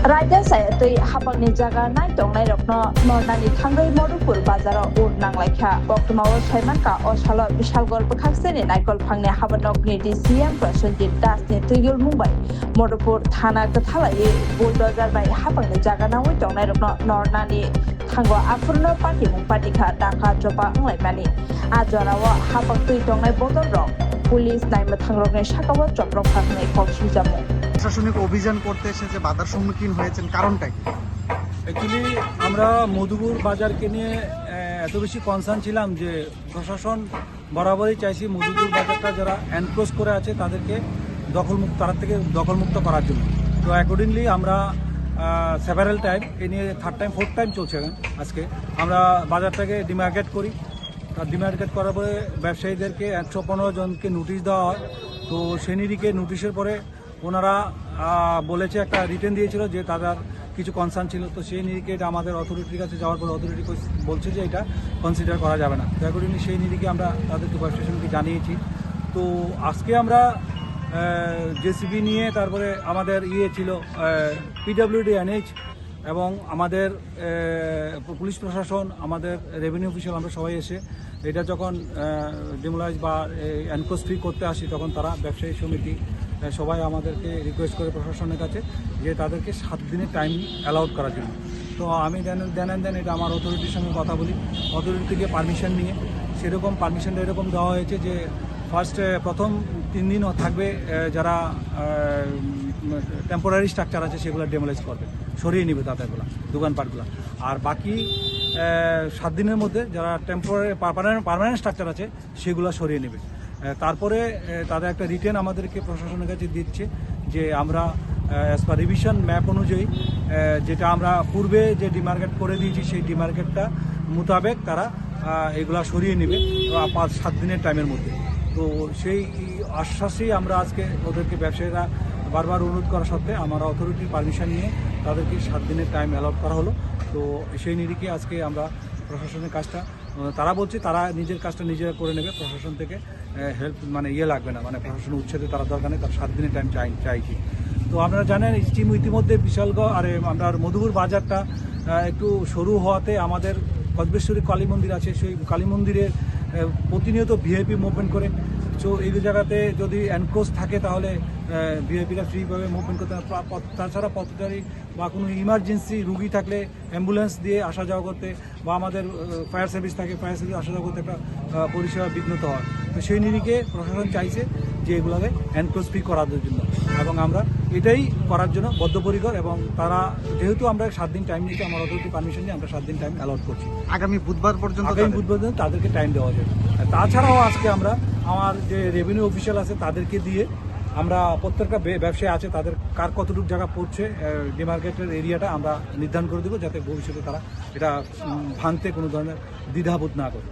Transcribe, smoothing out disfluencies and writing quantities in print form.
Raja saya tui hapangni jaga nai tongnai rokno nornani thangroi Modupur bazaro ur nanglaikha boktomawo saimanka osalo bishalgor bokhakseni naikol phangni habanokni DCM Prasenjit Das ni tuigul mumbai Modupur thana kathalai bulldozer bai hapangni jaga nawai tongnai rokno nornani thango afurno party mungpatikha daka jopa anglaimani ajarawo hapang tui tongnai bodol rok police নাইমা থাংরকনের শাখাও চক্রম ফাঁকনে কক্সি জামু প্রশাসনিক অভিযান করতে এসেছে বাধার সম্মুখীন হয়েছেন কারণটা কি? অ্যাকচুয়ালি আমরা মধুপুর বাজারকে নিয়ে এত বেশি কনসার্ন ছিলাম যে প্রশাসন বরাবরই চাইছি মধুপুর বাজারটা যারা এনক্লোজ করে আছে তাদেরকে দখলমুক্ত করার জন্য। তো অ্যাকর্ডিংলি আমরা সেভারাল টাইম এ নিয়ে ফোর্থ টাইম চলছে আজকে আমরা বাজারটাকে ডিমার্কেট করি। আর ডিমার্কেট করার পরে ব্যবসায়ীদেরকে 115 জনকে নোটিশ দেওয়া হয়। তো সেই নিরিখে নোটিশের পরে ওনারা বলেছে একটা রিটেন দিয়েছিল যে তাদের কিছু কনসার্ন ছিল। তো সেই নিরিখে এটা আমাদের অথরিটির কাছে যাওয়ার পর অথরিটি বলছে যে এটা কনসিডার করা যাবে না। দয়া করে সেই নিরিখে আমরা তাদেরকে প্রশাসনকে জানিয়েছি। তো আজকে আমরা জেসিবি নিয়ে তারপরে আমাদের ছিল পিডব্লিউডি এনএইচ এবং আমাদের পুলিশ প্রশাসন আমাদের রেভিনিউ অফিসার আমরা সবাই এসে এটা যখন ডিমোলাইজ বা এনক্লোজ ফ্রি করতে আসি তখন তারা ব্যবসায়ী সমিতি সবাই আমাদেরকে রিকোয়েস্ট করে প্রশাসনের কাছে যে তাদেরকে 7 দিনের টাইম অ্যালাউড করার জন্য। তো আমি দেন এটা আমার অথরিটির সঙ্গে কথা বলি, অথরিটি থেকে পারমিশন নিয়ে সেরকম পারমিশনটা এরকম দেওয়া হয়েছে যে প্রথম 3 দিন থাকবে যারা টেম্পোরারি স্ট্রাকচার আছে সেগুলো ডেমোলাইজ করবে, সরিয়ে নেবে তাদেরগুলো দোকানপাটগুলো। আর বাকি 7 দিনের মধ্যে যারা টেম্পোরারি পার্মানেন্ট স্ট্রাকচার আছে সেগুলো সরিয়ে নেবে। তারপরে তাদের একটা রিটেন আমাদেরকে প্রশাসনের কাছে দিচ্ছে যে আমরা অ্যাজ পার রিভিশন ম্যাপ অনুযায়ী যেটা আমরা পূর্বে যে ডিমার্কেট করে দিয়েছি সেই ডিমার্কেটটা মোতাবেক তারা এগুলা সরিয়ে নেবে 7 দিনের টাইমের মধ্যে। তো সেই আশ্বাসেই আমরা আজকে ওদেরকে ব্যবসায়ীরা বারবার অনুরোধ করা সত্ত্বে আমরা অথরিটির পারমিশন নিয়ে তাদেরকে 7 দিনের টাইম অ্যালট করা হলো। তো সেই নিরিখে আজকে আমরা প্রশাসনের কাজটা তারা বলছে তারা নিজের কাজটা নিজেরা করে নেবে, প্রশাসন থেকে হেল্প লাগবে না, প্রশাসন উচ্ছেদে তারা দরকার নেই, তার 7 দিনের টাইম চাইছি। তো আপনারা জানেন ইতিমধ্যে বিশালগড় আর আমরা মধুপুর বাজারটা একটু সরু হওয়াতে আমাদের কদবেশ্বরী কালী মন্দির আছে, সেই কালী মন্দিরের প্রতিনিয়ত ভিআইপি মুভমেন্ট করে। সো এই জায়গাতে যদি এনক্লোজ থাকে তাহলে ভিআইপিরা ফ্রিভাবে মুভমেন্ট করতে, তাছাড়া পথচারী বা কোনো ইমার্জেন্সি রুগী থাকলে অ্যাম্বুলেন্স দিয়ে আসা যাওয়া করতে বা আমাদের ফায়ার সার্ভিস থাকে, ফায়ার সার্ভিস আসা যাওয়া করতে একটা পরিষেবা বিঘ্নত হয়। তো সেই নিরিখে প্রশাসন চাইছে যে এগুলোকে এনক্লোজ ফ্রি করার জন্য এবং আমরা এটাই করার জন্য বদ্ধপরিকর। এবং তারা যেহেতু আমরা 7 দিন টাইম নিচ্ছি, আমার অথরিটি পারমিশন নিয়ে আমরা 7 দিন টাইম অ্যালট করছি। আগামী বুধবার পর্যন্ত তাদেরকে টাইম দেওয়া যাবে। তাছাড়াও আজকে আমরা আমার যে রেভিনিউ অফিসিয়াল আছে তাদেরকে দিয়ে আমরা প্রত্যেকটা ব্যবসায়ী আছে তাদের কার কতটুকু জায়গা পড়ছে ডিমার্কেটের এরিয়াটা আমরা নির্ধারণ করে দেবো, যাতে ভবিষ্যতে তারা এটা ভাঙতে কোনো ধরনের দ্বিধাবোধ না করে।